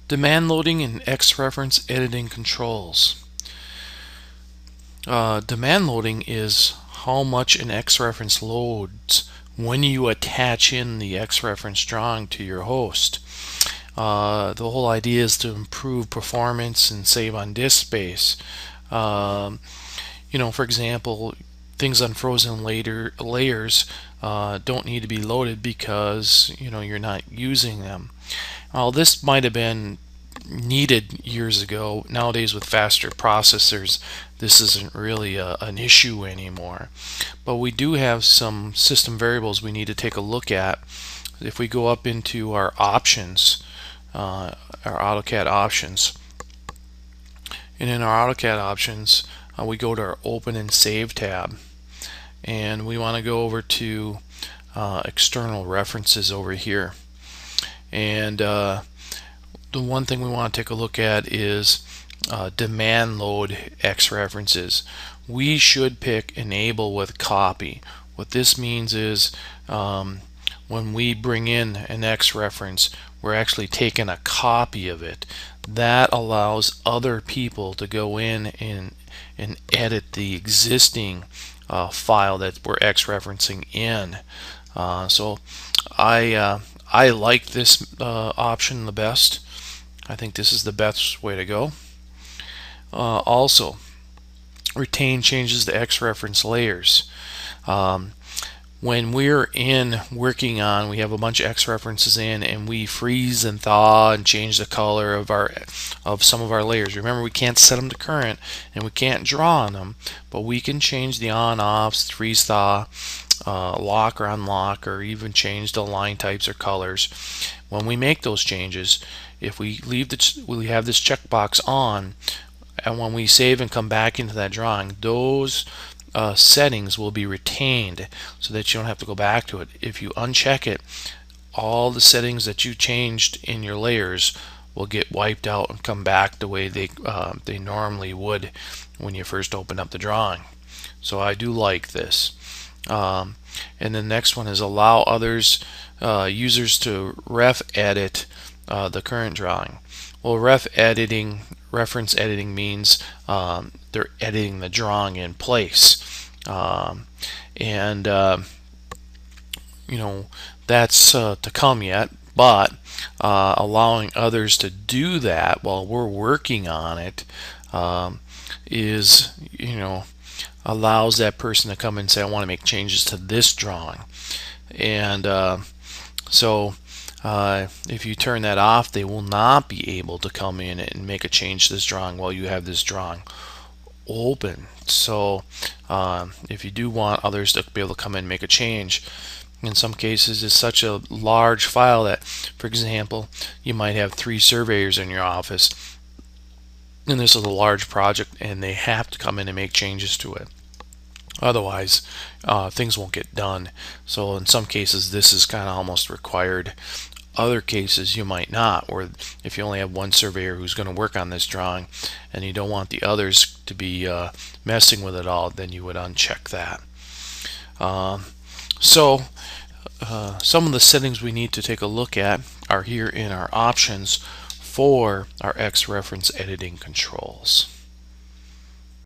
Demand loading and Xreference editing controls. Demand loading is how much an Xreference loads when you attach in the Xreference drawing to your host. The whole idea is to improve performance and save on disk space. For example, things on frozen layers don't need to be loaded because you're not using them. This might have been needed years ago. Nowadays, with faster processors, this isn't really an issue anymore. But we do have some system variables we need to take a look at. If we go up into our options, our AutoCAD options, and in our AutoCAD options, we go to our Open and Save tab, and we want to go over to external references over here. And the one thing we want to take a look at is demand load Xreferences. We should pick enable with copy. What this means is when we bring in an Xreference, we're actually taking a copy of it. That allows other people to go in and edit the existing file that we're Xreferencing in. So I like this option the best. I think this is the best way to go. Also, retain changes to Xreference layers. When we're working on, we have a bunch of Xreferences in, and we freeze and thaw and change the color of some of our layers. Remember, we can't set them to current and we can't draw on them, but we can change the on-offs, freeze thaw, lock or unlock, or even change the line types or colors. When we make those changes, if we have this checkbox on, and when we save and come back into that drawing, those settings will be retained so that you don't have to go back to it. If you uncheck it, all the settings that you changed in your layers will get wiped out and come back the way they normally would when you first open up the drawing. So I do like this. And the next one is allow others users to ref edit the current drawing. Well, reference editing means they're editing the drawing in place, and that's to come yet, but allowing others to do that while we're working on it is allows that person to come and say, I want to make changes to this drawing. And if you turn that off, they will not be able to come in and make a change to this drawing while you have this drawing open. So if you do want others to be able to come in and make a change, in some cases it's such a large file that, for example, you might have 3 surveyors in your office, and this is a large project, and they have to come in and make changes to it. Otherwise, things won't get done. So in some cases, this is kind of almost required. Other cases, you might not, or if you only have one surveyor who's going to work on this drawing and you don't want the others to be messing with it all, then you would uncheck that. Some of the settings we need to take a look at are here in our options for our Xreference editing controls.